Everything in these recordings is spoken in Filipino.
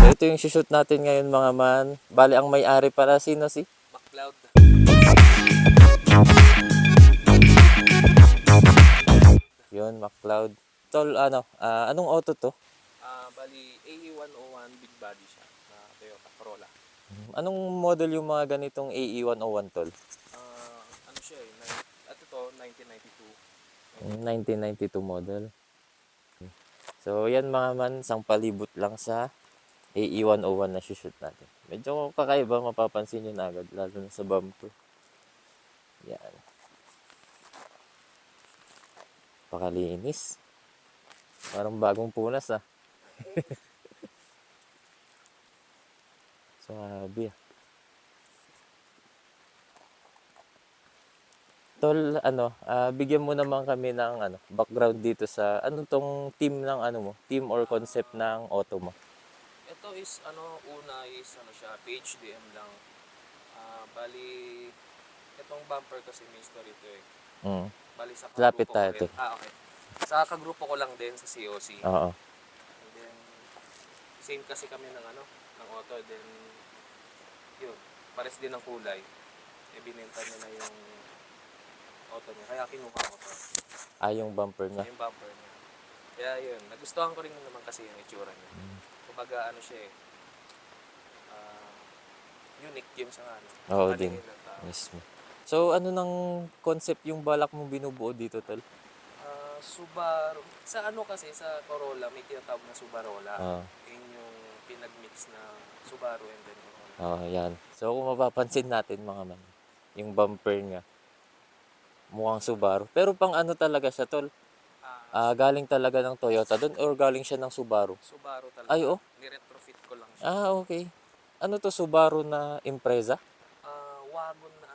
ito yung shoot natin ngayon mga man. Bali ang may-ari pala sino si? McLeod. Yun, McLeod. Tol, anong auto to? Bali AE101 big body siya na Toyota Corolla. Anong model yung mga ganitong AE101 tol? Ano siya eh, at ito 1992. 1992 model. So yan mga man, isang palibot lang sa AE101 na shoot natin. Medyo kakaiba, mapapansin nyo na agad, lalo na sa bumper. Yan. Pakalinis. Parang bagong punas ah. Sabi ah. Tol, bigyan mo naman kami ng background dito sa tong team ng team or concept ng auto mo. Ito is una is siya, PHDM lang. Bali itong bumper kasi may story ito eh. Bali sa Lapit kagrupo tayo ko to. rin. Okay. Sa kagrupo ko lang din sa COC. Oo. And then same kasi kami ng ng auto, then yun, pares din ng kulay. E binenta nila yung auto niya, kaya kinuha ko to. Yung bumper niya. Yung bumper niya. Kaya yun, nagustuhan ko rin naman kasi yung itsura niya. Kumbaga siya eh, unique yun sa Oo paningin din. ng tao. Mismo. So ano nang concept yung balak mong binubuo dito tol? Subaru. Sa kasi, sa Corolla, may tinatawag na Subarola. Yun yung pinag-mix na Subaru and then Corolla. Yan. So kung mapapansin natin mga man, yung bumper nga, mukhang Subaru. Pero pang talaga siya tol? Galing talaga ng Toyota doon or galing siya ng Subaru? Subaru talaga. Ay, oh. Ni-retrofit ko lang siya. Okay. Ano to, Subaru na Impreza? Wagon na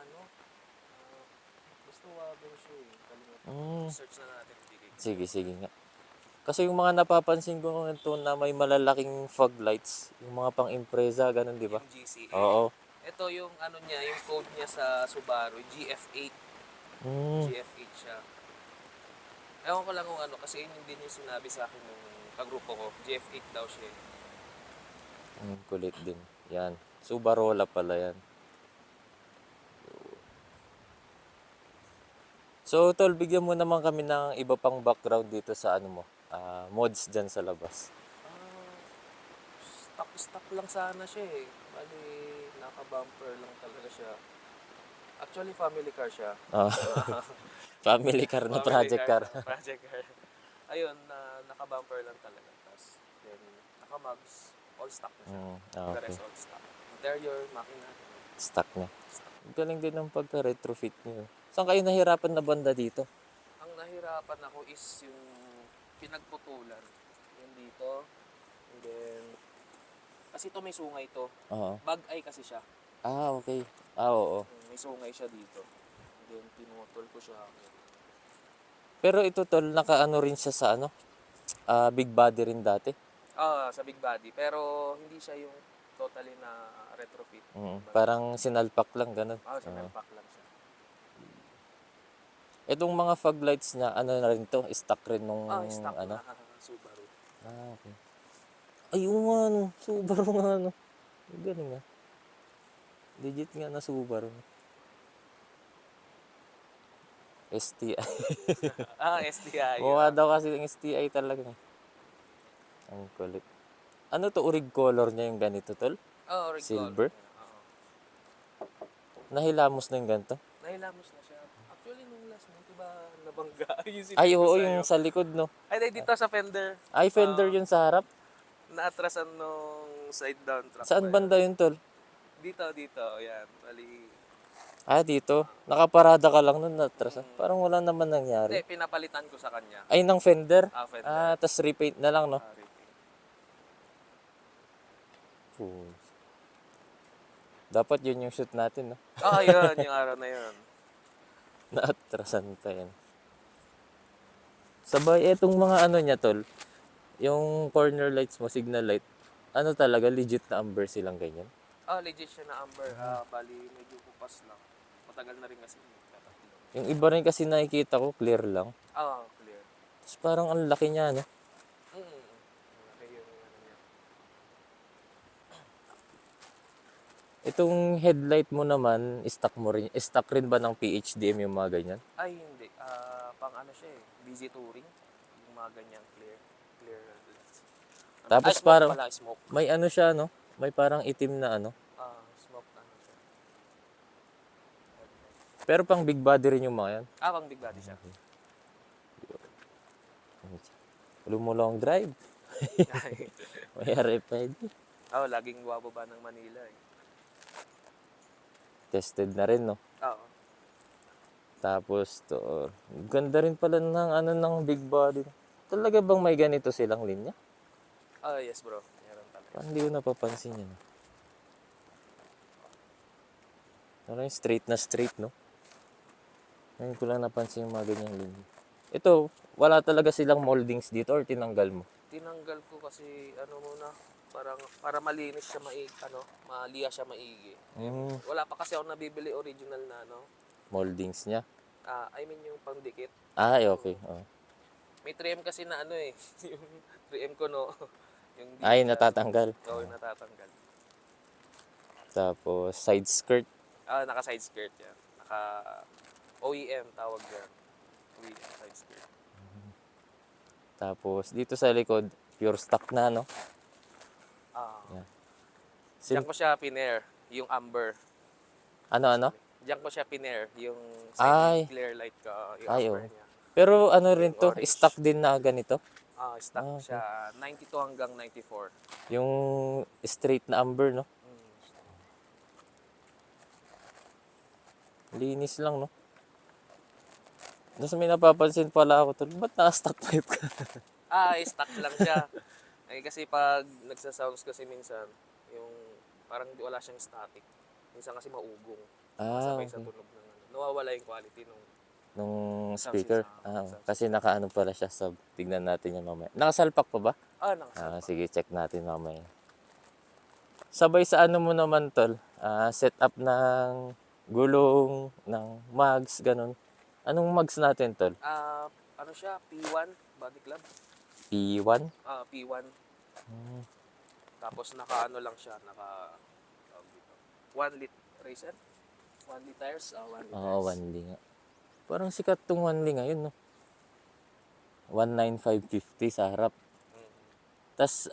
basta wagon siya eh. Kalimutan. Search na natin. Sige nga. Kasi yung mga napapansin ko nito na may malalaking fog lights, yung mga pang Impreza, ganun, di ba? Yung GCA. Oo. Ito yung niya, yung code niya sa Subaru, GF8. GF8 siya. Ewan ko lang kung kasi yun din yung sinabi sa akin ng kagrupo ko. GF8 daw siya. Kulit din. Yan. Subarola pala yan. So, tol, bigyan mo naman kami ng iba pang background dito sa mods dyan sa labas. Stock lang sana siya eh. Bali, naka-bumper lang talaga siya. Actually, family car siya. Family car na project car. Project car. Ayun, naka-bumper lang talaga. Tapos, then, naka-mugs. All stock na siya. Okay. The rest all stock. Interior, makina. Stock na. Galing din ng pagka-retrofit niyo. Saan kayo nahirapan na banda dito? Ang nahirapan ako is yung pinagputulan. Yung dito. And then, kasi ito may sungay to. Bag-eye kasi siya. Okay. Oo. May sungay siya dito. And then, pinutol ko siya. Pero ito tol, nakaano rin siya sa big body rin dati. Sa big body. Pero, hindi siya yung totally na retrofit. Parang sinalpak lang, ganun. Sinalpak lang siya. Itong mga fog lights niya, na rin to? Stock rin nung Stock na Subaru. Okay. Ay, yung Subaru nga Galing nga. Legit nga na Subaru. STI. STI. Mukha daw kasi yung STI talaga. Ang kulit. Ano to, orig color niya yung ganito, tol? Orig Silver? color. Nahilamos na yung ganito? Nahilamos na siya. Actually, nung last month, diba, nabangga yung Ay, oo, yung sa likod, no? Ay, dito sa fender. Ay, fender yun sa harap? Naatrasan nung side down truck. Saan banda yun, tol? Dito. Yan. Bali. Dito. Nakaparada ka lang nun, natrasan. Parang wala naman nangyari. Hindi, pinapalitan ko sa kanya. Ay, ng fender? Fender. Tas repaint na lang, no? Repaint. Dapat yun yung shoot natin, no? Yun. Yung araw na yun. Naatrasan pa yan. Sabay, etong mga niya, tol. Yung corner lights mo, signal light. Talaga, legit na amber silang ganyan? Legit siya na amber. Bali, medyo kupas lang. Matagal na rin kasi. Yung iba rin kasi nakikita ko, clear lang. Clear. Tapos parang ang laki niya, no? Laki yung niya. Itong headlight mo naman, stock rin ba ng PHDM yung mga ganyan? Ay, hindi. Pang ano siya eh. Busy touring. Yung mga ganyang clear lights. Tapos Smoke parang pala, smoke. may ano siya, no? May parang itim na ano. Smoke ano siya. Pero pang big body rin yung mga yan. Pang big body siya. Lumulong drive. May RFID. Laging bababa ng Manila eh. Tested na rin, no? Oo. Tapos to, ganda rin pala ng ano ng big body. Talaga bang may ganito silang linya? Yes bro. Meron talaga. Parang hindi ko napapansin yan. Ano yung straight na straight, no? Ngayon ko lang napansin yung mga ganyang linya. Ito, wala talaga silang moldings dito or tinanggal mo? Tinanggal ko kasi ano muna, parang para malinis siya maliya siya maigi. Wala pa kasi ako nabibili original na Moldings niya? I mean yung pangdikit. Ay, okay. Oh. May 3M kasi na eh, yung 3M ko yung Ay, natatanggal. Oo, yung natatanggal. Tapos, side skirt. Naka side skirt yan. Naka OEM tawag yan. OEM side skirt. Tapos, dito sa likod, pure stock na, no? Yeah. Diyan ko siya pinair, yung amber. Ano? Diyan ko siya pinair, yung Ay. clear light ka, yung Ay, amber oh. niya. Pero ano rin to, orange. stock din na ganito? Stock Okay. siya, 92 hanggang 94. Yung straight na amber, no? Linis lang, no? Tapos may napapansin pala ako to, ba't naka-stock pipe ka? Stock lang siya. Kasi pag nagsasounds kasi minsan, yung parang wala siyang static. Minsan kasi maugong. Masabay sa Okay. tunog ng nawawala yung quality Nung Subsystem. speaker. Kasi nakaano pala siya sub. Tignan natin yan mamaya. Nakasalpak pa ba? nakasalpak. Sige, check natin mamaya. Sabay sa ano mo naman, tol? Setup ng gulong, ng mags, ganun. Anong mags natin, tol? Ano siya, P1 body club. P1? P1. Tapos naka lang siya, tawag dito. 1 lit racer. 1 lit tires. 1 lit tires. Oo, 1L nga. Parang sikat tong 1L ngayon, no? 19550 sa harap. Tas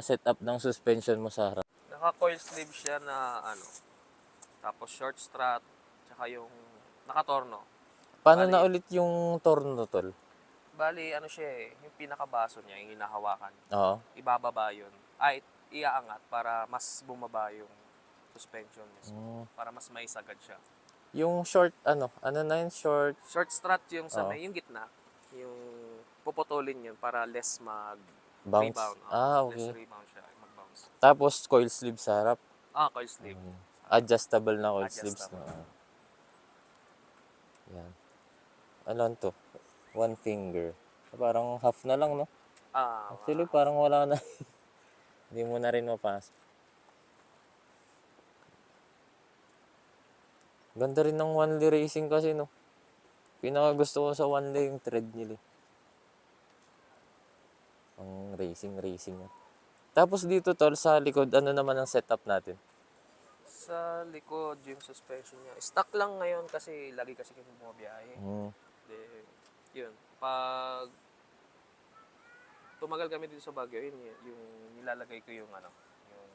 setup ng suspension mo sa harap. Naka coil sleeve siya na tapos short strut, tsaka yung nakatorno. Paano Bali- na ulit yung torno, tol? Bali, siya yung pinakabaso niya, yung hinahawakan. Oo. Ibababa yun. Iaangat para mas bumaba yung suspension mismo. Para mas maisagad siya. Yung short, ano na yun? Short. Short strut yung sa Oo. may, yung gitna. Yung puputulin yun para less Bounce. rebound. Okay. Less rebound siya, mag-bounce. Tapos coil sleeve sa harap. Coil sleeve. Adjustable na coil sleeves. Adjustable. Yan. Ano to? One finger. Parang half na lang, no? Actually, parang wala na. Hindi mo na rin mapasok. Ganda rin ng 1L racing kasi, no? Pinaka gusto ko sa 1L yung treadmill, eh. Ang racing. Tapos dito, tol, sa likod, ano naman ang setup natin? Sa likod, yung suspension niya. Stock lang ngayon kasi lagi kasi kami bumabiyahe. Yun. Pag tumagal kami dito sa Baguio, yun yung nilalagay ko yung yung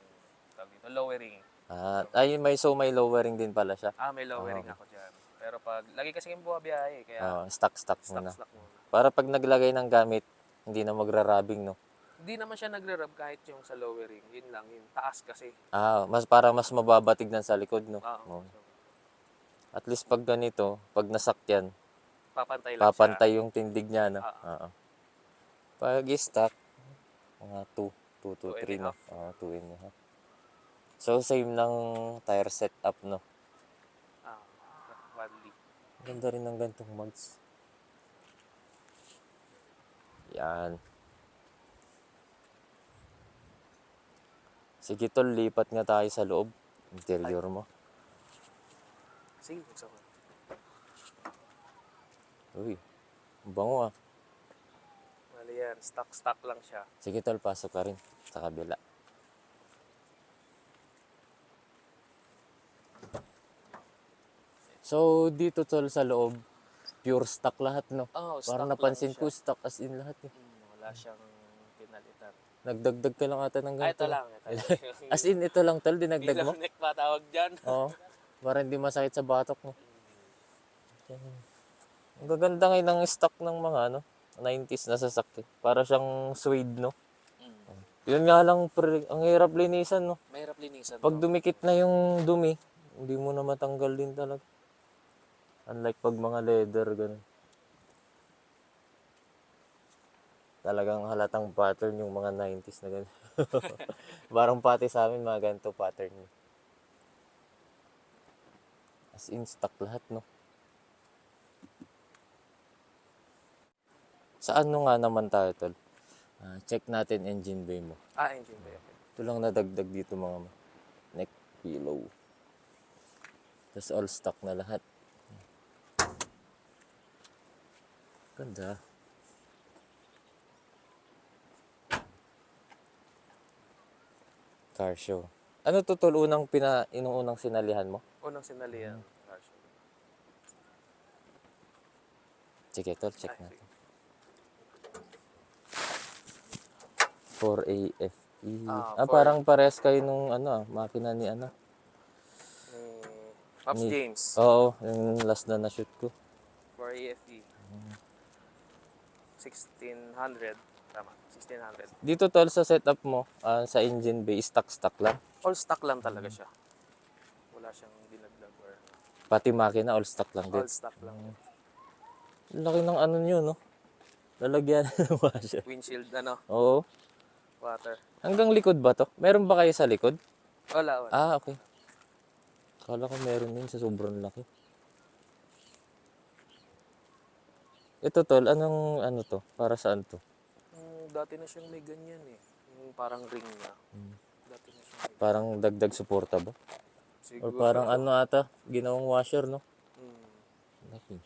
tawag dito, lowering. May lowering din pala siya. May lowering ako dyan. Pero pag lagi kasi kami bumabiyahe, kaya Stock muna. stock muna. Para pag naglagay ng gamit, hindi na magra-rubbing, no? Hindi naman siya nagre-rub kahit yung sa lowering. Yun lang, yung taas kasi. Para mas mababa tignan sa likod, no? Oo. At least pag ganito, pag nasakyan, Papantay lang papantay yung tindig niya, no? Oo. Pag stock, mga 2 to 2 3, and a no? 2 and a half. So, same ng tire setup, no? 1 leaf. Ganda rin ng gantong mags. Yan. Sige, tol, lipat nga tayo sa loob. Interior mo. Sige, buksan ko. Uy, ang bango, ah. Mali yan, stock lang siya. Sige, tol, pasok ka rin sa kabila. So, dito tol sa loob, pure stock lahat, no? Oh, Parang stock lang napansin siya. ko, stock as in lahat, eh. Wala siyang pinalitan. Nagdagdag ka lang ata ng Ay, ito ganito, no? lang. Ito lang. As in, ito lang tol, dinagdag Pillow mo? neck ba tawag dyan? Oo. Para hindi masakit sa batok, no? Ang gaganda ngayon ng stock ng mga, ano, 90s na sasakyan. Para siyang suede, no? Yun nga lang, pre, ang hirap linisan, no? Mahirap linisan Pag to. dumikit na yung dumi, hindi mo na matanggal din talaga. Unlike pag mga leather, ganun. Talagang halatang pattern yung mga 90s na ganun. Parang pati sa amin, mga ganito pattern. As in, stock lahat, no? Sa ano nga naman tayo, tol? Check natin engine bay mo. Engine bay. Okay. Ito lang nadagdag dito mga neck pillow. Tapos all stock na lahat. Ganda. Car show. Ano to tol, inuunang sinalihan mo? Unang sinalihan. Sige tol, check Ay, natin. 4AFE. Parang pares kayo nung makina ni ano. Pops James. Oo, yung last na na-shoot ko. 4AFE. 1600. Tama, 1600. Dito tol sa setup mo, sa engine bay, stock lang. All stock lang talaga siya. Wala siyang dinagdag or Pati makina, all stock lang din. all stock lang. Laki ng ano nyo, no? Lalagyan ng washer. Windshield, Oo. water. Hanggang likod ba to? Meron ba kayo sa likod? Wala. Okay. Kala ko meron din sa sobrang laki. Ito tol, anong ano to? Para saan to? Dati na siyang may ganyan eh. Yung parang ring niya. Dati na siyang may Parang dagdag suporta ba? Or siguro. parang ano ata, ginawang washer, no? Laki.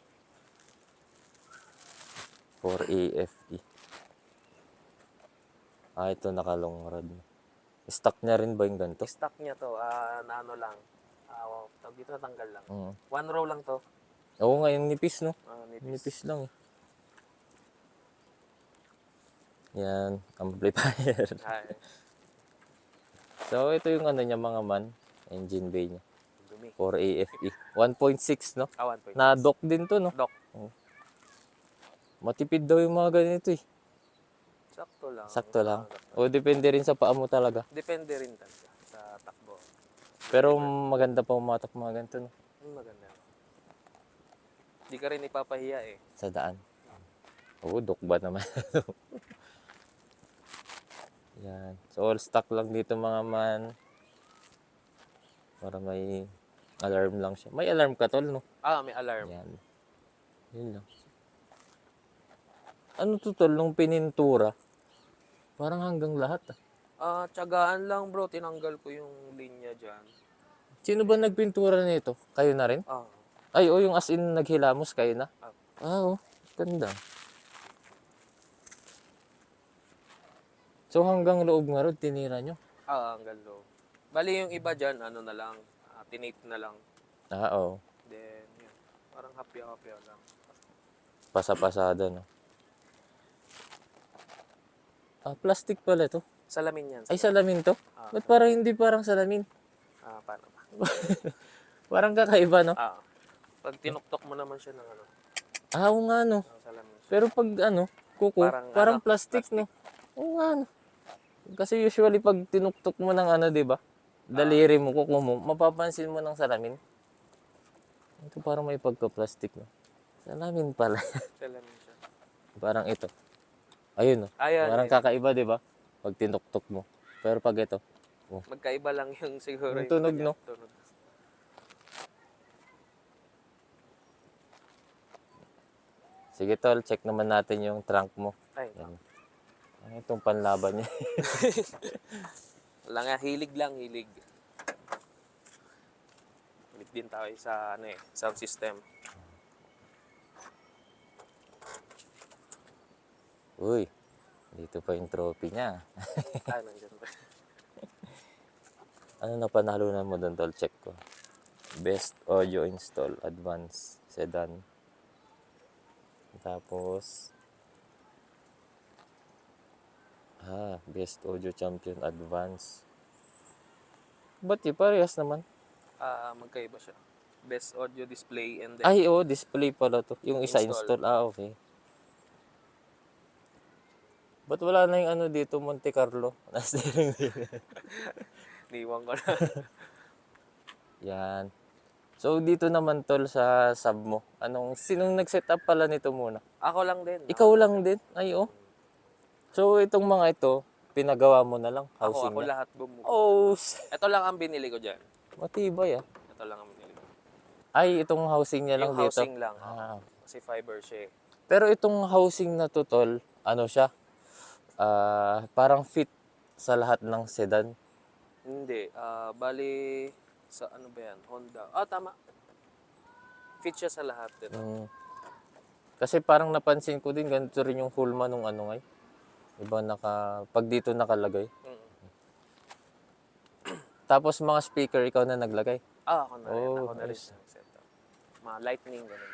4AFE. Ito nakalong rod. Stock niya rin ba yung ganito? Stock niya to, na ano lang. Tawag dito natanggal lang. Oo. One row lang to. Oo nga, yung nipis, no? Nipis. Nipis lang eh. Yan, amplifier. Ay, So, ito yung ano niya mga man. Engine bay niya. dumi. 4AFE. 1.6, no? 1.6. Na dock din to, no? Dock. Matipid daw yung mga ganito eh. Sakto lang. Sakto lang. O depende rin sa paa mo talaga. Depende rin talaga sa takbo. Pero maganda pa umatak mga ganito, no? Maganda. Di ka rin ipapahiya eh. Sa daan. Oo, dock ba naman? Yan. So, all stock lang dito mga man. Para may alarm lang siya. May alarm ka tol, no? May alarm. Yan. Yun lang. Ano to tol, nung pinintura? Parang hanggang lahat Tiyagaan lang bro, tinanggal ko yung linya dyan. Sino ba nagpintura nito? Kayo na rin? Ay, yung as in naghilamos kayo na? Ganda. So hanggang loob nga ron, tinira nyo? Hanggang loob. Bali yung iba dyan, ano na lang, tinape na lang. Oo. Then, yun, parang hapya-hapya lang. Pasa-pasada, no? Plastic pala to. Salamin yan. Ay, salamin to? Ba't parang hindi parang salamin? Paano ba? Parang kakaiba, no? Pag tinuktok mo naman siya ng ano. Oo nga, no? Salamin siya. Pero pag kuko, parang plastic, no? Oo nga, no? Kasi usually pag tinuktok mo ng di ba? Daliri mo, kuko mo, mapapansin mo ng salamin. Ito parang may pagka-plastic, no? Salamin pala. Salamin siya. Parang ito. Ayun, no? Parang kakaiba, di ba? Pag tinuktok mo. Pero pag ito, magkaiba lang yung siguro. Yung tunog, no? Tunog. Sige tol, check naman natin yung trunk mo. Yan. Ano itong panlaban niya? Wala nga, hilig lang, hilig. Hilig din tayo sa sound system. Uy, dito pa yung trophy niya. Nandiyan ba? Ano na panalunan mo doon tol? Check ko. Best audio install, advanced sedan. Tapos, best audio champion, advanced. Ba't parehas naman? Magkaiba siya. Best audio display and then Ay, oo, display pala to. Yung isa Install. install. Okay. Ba't wala na yung ano dito, Monte Carlo? Na steering wheel. niwan ko na. Yan. So, dito naman tol sa sub mo. Sinong nag-set up pala nito muna? Ako lang din. Ikaw lang din? Ay, oh. So, itong mga ito, pinagawa mo na lang, housing Ako niya. lahat bumuo. Oh, Ito lang ang binili ko dyan. matibay ah. Ito lang ang binili ko. Ay, itong housing niya lang Yung dito. housing lang. Ah. Kasi fiber siya eh. Pero itong housing na to tol, ano siya? Parang fit sa lahat ng sedan. Hindi. Bali, sa ano ba yan? Honda. Tama. Fit siya sa lahat. Ito. Kasi parang napansin ko din, ganito rin yung Hulma nung ano ngay. Iba pag dito nakalagay. Tapos mga speaker, ikaw na naglagay. Ako na rin. Oh, Ako na rin nice. set up. Mga lightning, ganun.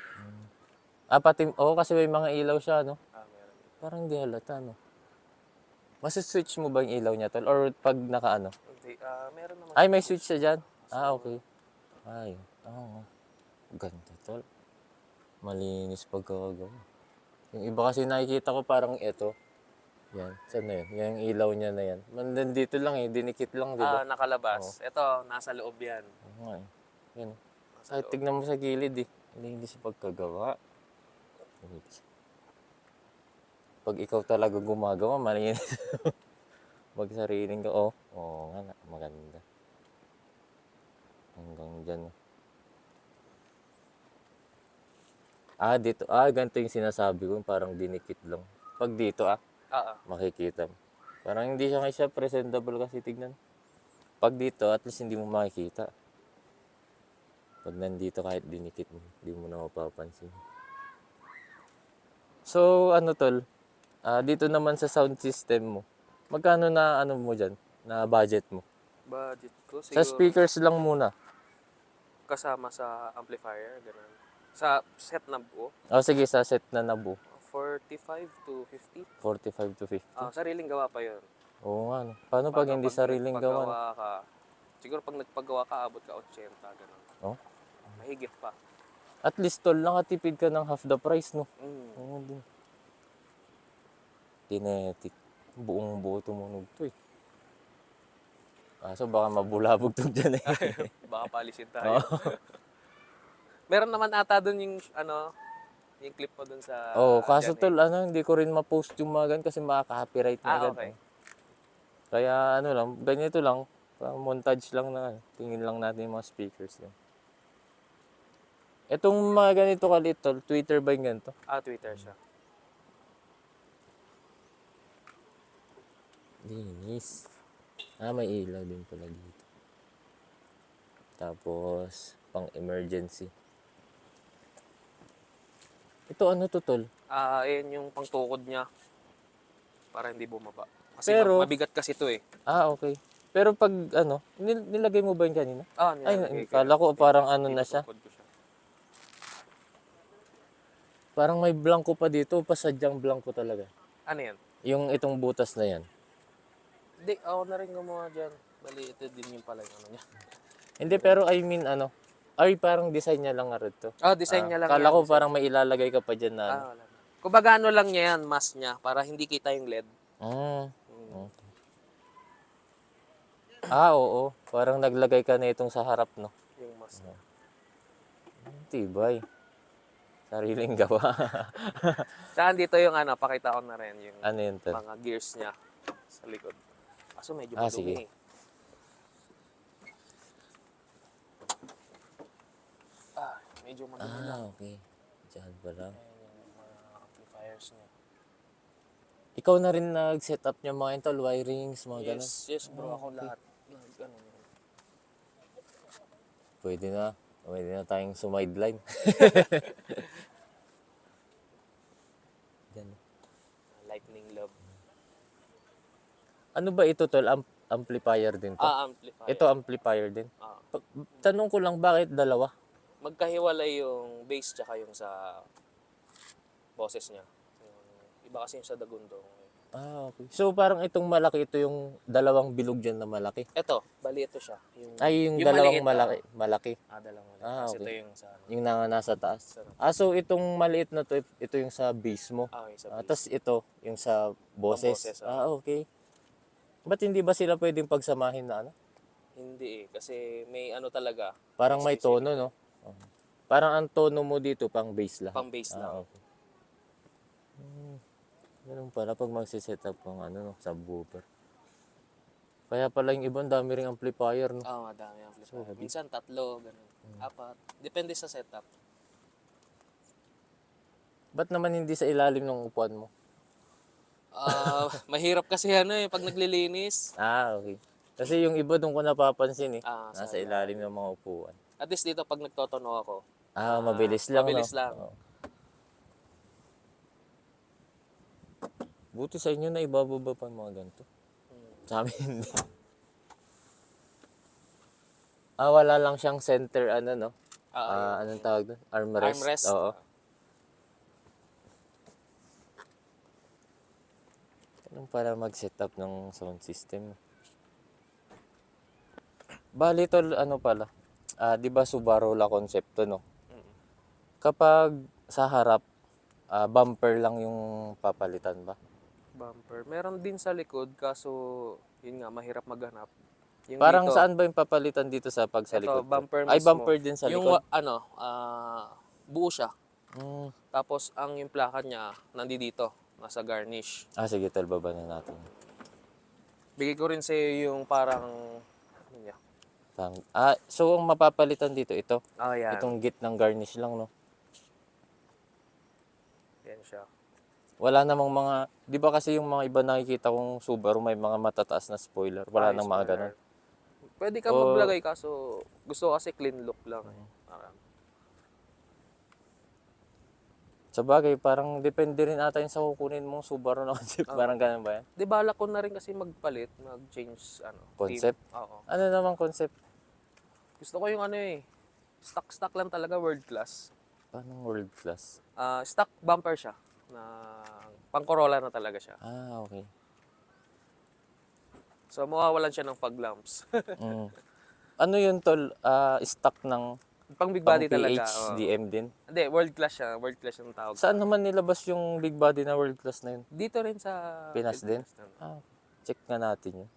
Kasi may mga ilaw siya, no? Meron. Parang di halata, no? Switch mo ba yung ilaw niya, tol? Or pag nakaano? Hindi. Meron naman. Ay, may switch siya dyan? Okay. Ay, oo. Ganda, tol. Malinis pagkakagawa. Yung iba kasi nakikita ko parang ito. Yan. Saan na yun? Yung ilaw niya na yan. Nandito lang dinikit lang, di ba? Nakalabas. Ito, nasa loob yan. Oo nga eh. Yan. Nasa Ay, loob. tignan mo sa gilid eh. Malinis pagkagawa. Pag ikaw talaga gumagawa, malinis. Magsariling ka. Oo nga, maganda. Hanggang dyan. Dito. Ganito yung sinasabi ko. Parang dinikit lang. Pag dito, makikita mo. Parang hindi siya presentable kasi tignan. Pag dito, at least hindi mo makikita. Pag nandito, kahit dinikit mo, hindi mo na mapapansin. So, tol? Dito naman sa sound system mo, magkano na mo dyan? Na budget mo? Budget ko siguro Sa speakers lang muna. kasama sa amplifier, ganun. Sa set na buo, Sige, sa set na nabuo. 45 to 50. 45 to 50. Sariling gawa pa yun. Oo nga, no? Paano pag hindi sariling gawa? nagpagawa ka, siguro pag nagpagawa ka, abot ka 80, ganun. Oh? Mahigit pa. At least, tol, nakatipid ka ng half the price, no? Oo din. Kinetic. Buong buo tumunog to eh. So baka mabulabog to dyan eh. Baka palisin tayo. Meron naman ata dun yung, yung clip mo dun sa... kaso dyan, tol, hindi ko rin ma-post yung mga gan kasi makaka-copyright na agad. okay. Kaya lang, ganito lang. Montage lang na. Tingin lang natin yung mga speakers yan. Itong mga ganito kalit tol, Twitter ba yung ganito? Twitter siya. Linis. May ilaw din pala dito. Tapos, pang emergency. Ito to tol? Ayan yung pangtukod niya. Para hindi bumaba. Kasi Pero, mabigat kasi ito eh. Okay. Pero pag nilagay mo ba yun kanina? Nilalagay ko. Kala ko parang na siya. Tinutukod ko siya. Parang may blanco pa dito, pasadyang blanco talaga. Ano yan? Yung itong butas na yan. Hindi, ako na rin gumawa dyan. Bali, ito din yung pala yung niya. Hindi, pero I mean parang design niya lang nga rin to. Design niya lang Kala yan. ko parang may ilalagay ka pa dyan na wala na. Kumbaga lang niya yan, mask niya, para hindi kita yung LED. Okay. Oo. Parang naglagay ka na itong sa harap, no? Yung mask. Tibay. Sariling gawa. Saan dito yung pakita ko na rin yung Yun to? mga gears niya sa likod. Kaso medyo Sige. madumi. Medyo madumi lang. Okay. Diyan pala. Ayan yung mga amplifiers niya. Ikaw na rin nag-set up niya mga tol, wirings, mga ganun. Yes bro, ako lahat. Pwede na tayong sumideline. Diyan. Lightning love. Ano ba ito tol? amplifier din to. Amplifier. Ito amplifier din. Ah. Tanong ko lang, bakit dalawa? Magkahiwalay yung bass tsaka yung sa boses niya. Iba kasi yung sa Dagundong. Okay. So parang itong malaki, ito yung dalawang bilog dyan na malaki. Ito, bali ito siya. Yung dalawang maliit, malaki. dalawang maliit. Ah, Kasi okay. ito yung sa Yung nasa taas. Sarap. So itong maliit na to, ito yung sa bass mo. okay, sa bass. Tapos ito, yung sa boses. Pang-boses, Okay. Ba't hindi ba sila pwedeng pagsamahin na ano? Hindi kasi may ano talaga. Parang may specific. tono, no? Parang ang tono mo dito, pang bass lang. Pang bass lang. Okay. Ganun pala pag magsiset up ng ano, no, subwoofer. Kaya pala yung ibang dami ring amplifier, no? Madami amplifier. So, heavy. Minsan 3, ganun. 4. Depende sa setup. Ba't naman hindi sa ilalim ng upuan mo? Mahirap kasi pag naglilinis. Okay. Kasi yung iba doon ko napapansin Sa nasa ilalim ng mga upuan. At least dito pag nagtotono ako. Mabilis lang, Mabilis no? lang. Oo. Buti sa inyo na ibababa pa mga ganito. Sa amin hindi. Wala lang siyang center, no? Anong tawag doon? Armrest. Armrest. Oo. Ganun para mag-set up ng sound system. Bali tol, ano pala? Di ba Subaru La Concepto, no? Kapag sa harap, bumper lang yung papalitan ba? Bumper. Meron din sa likod kaso yun nga mahirap maghanap. Yung Parang dito, saan ba yung papalitan dito sa pag sa ito, likod? bumper Ay, mismo. bumper din sa yung likod? buo siya. Mm. Tapos ang yung plaka niya nandito, nasa garnish. Sige, tol, baba na natin. Bigay ko rin sa iyo yung parang ano niya. So ang mapapalitan dito, ito? Yan. Itong git ng garnish lang, no? Yan siya. Wala namang mga, di ba kasi yung mga iba nakikita kong Subaru may mga matataas na spoiler. Wala nang mga ganun. Pwede ka maglagay kaso gusto ko kasi clean look lang. Parang. Sa bagay, parang depende rin ata yung sa kukunin mong Subaru na concept. Parang ganun ba yan? Di balak ko na rin kasi mag-change Concept? theme. Oo. Ano namang concept? Gusto ko yung stock lang talaga, world class. Paano world class? Stock bumper siya na pang Corolla na talaga siya. Okay. So mawawalan siya ng fog lamps. Ano yun tol? Stock ng Pang big body pang talaga. PHDM din? Hindi, world class siya. World class yung tawag. Saan naman nilabas yung big body na world class na yun? Dito rin sa Pinas din? Check nga natin yun.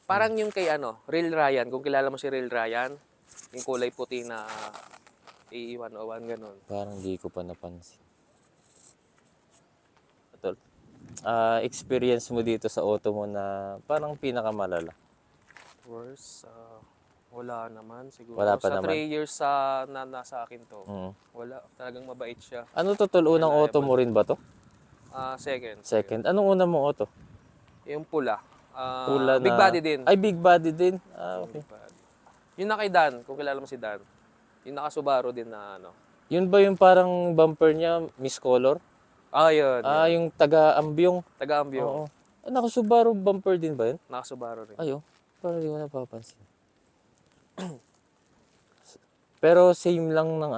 Parang yung kay Real Ryan. Kung kilala mo si Real Ryan, yung kulay puti na AE101, ganun. Parang di ko pa napansin. Tol, experience mo dito sa auto mo na parang pinakamalala? Worse, wala naman siguro. Wala pa sa naman? 3 years na nasa akin to, wala. Talagang mabait siya. Ano to tol? Unang auto mo rin ba to? Second. Second. Anong una mong auto? Yung pula. Pula Big na... body din. Ay, big body din. Okay. Big body. Yung na kay Dan, kung kilala mo si Dan. Yung naka Subaru din na Yun ba yung parang bumper niya, miscolor? Yun. Yung taga-ambyong. Taga-ambyo. Oo. Naka Subaru bumper din ba yun? Naka Subaru rin. Parang di ko napapansin. Pero same lang ng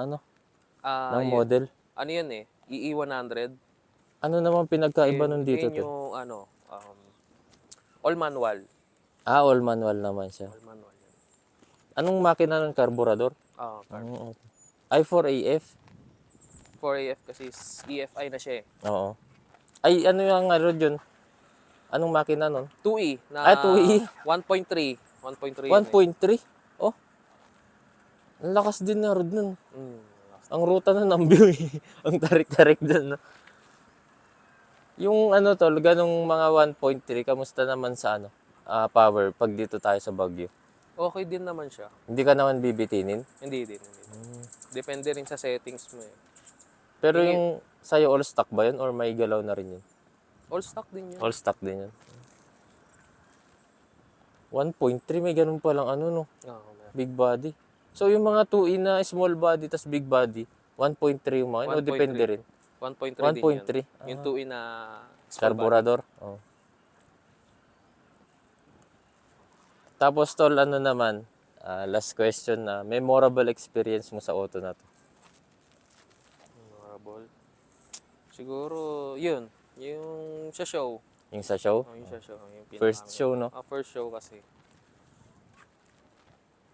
ng model. Ano yun EE100. Ano naman pinagkaiba nun dito? Yun yung all manual. All manual naman siya. All manual yun. Anong makina ng karburador? Carb. i4AF? 4AF kasi EFI na siya Oo. Ay, ano yung yun? Anong makina nun? 2E na 2E? 1.3. 1.3 1.3? Oh. Ang lakas din na road nun. Ang ruta nun, ang view ang tarik-tarik dun. No? Yung tol, ganong mga 1.3, kamusta naman sa power pag dito tayo sa Baguio? Okay din naman siya. Hindi ka naman bibitinin? Hindi din. Depende rin sa settings mo Pero yung sa'yo all stock ba yun or may galaw na rin yun? All stock din yun. All stock din yun. 1.3 may ganun palang big body. So yung mga 2E na small body tas big body, 1.3 yung mga o depende rin? 1.3 din 1.3. yun. Yung 2E na Carburador. Tapos tol, ano naman, last question na, memorable experience mo sa auto na to? Memorable. Siguro, yun. Yung sa show. Yung sa show? Yung sa show. Yung First show, no? First show kasi.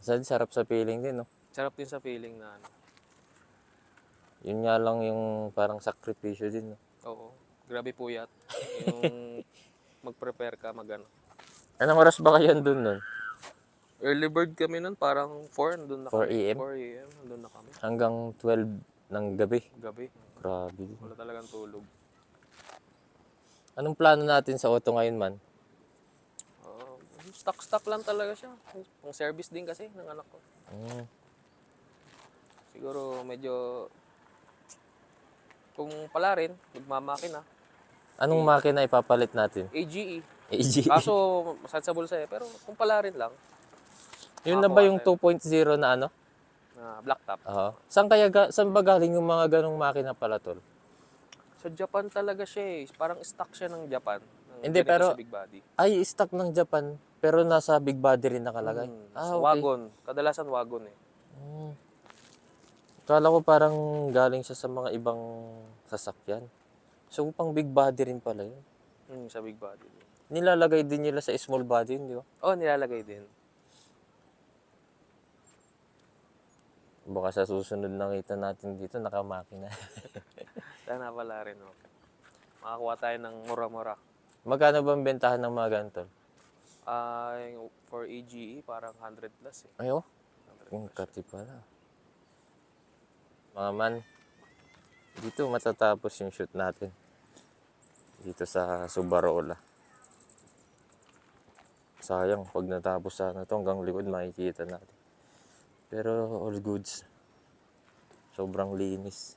Sarap sa feeling din, no? Sarap din sa feeling na ano. Yun nga lang yung parang sakripisyo din, no? Oo. Grabe puyat. Yung mag-prepare ka, mag-ano. Anong oras ba kayo andun nun? Early bird kami nun, parang 4, nandun na 4 kami. AM? 4 AM, nandun na kami. Hanggang 12 ng gabi. Gabi. Grabe. Wala talagang tulog. Anong plano natin sa auto ngayon, man? Stock lang talaga siya. Pang service din kasi ng anak ko. Mm. Siguro medyo, kung pala rin, magmamakina. Anong makina ipapalit natin? AGE. AG. Kaso, masakit sa bulsa eh. Pero kung pala rin lang, Yun na ba yung 2.0 na ano? na black top. Oo. Saan ba galing yung mga ganong makina pala, tol? Sa Japan talaga siya eh. Parang stock siya ng Japan. Hindi, Ganito pero sa big body. ay stock ng Japan, pero nasa big body rin nakalagay. Sa Okay. wagon. Kadalasan wagon eh. Mm. Kala ko parang galing siya sa mga ibang sasakyan. So, pang big body rin pala yun. Sa big body. Nilalagay din nila sa small body yun, di ba? Oh, nilalagay din. Baka sa susunod nakita natin dito, nakamakina. Sana pala rin. Oh. Makakuha tayo ng mura-mura. Magkano ba ang bentahan ng mga ganito? For AGE, parang 100 plus eh. Ayo, 100 yung plus. kati pala. Mga man, dito matatapos yung shoot natin. Dito sa Subarola. Sayang, pag natapos sana ito, hanggang likod makikita natin. Pero all goods. Sobrang linis.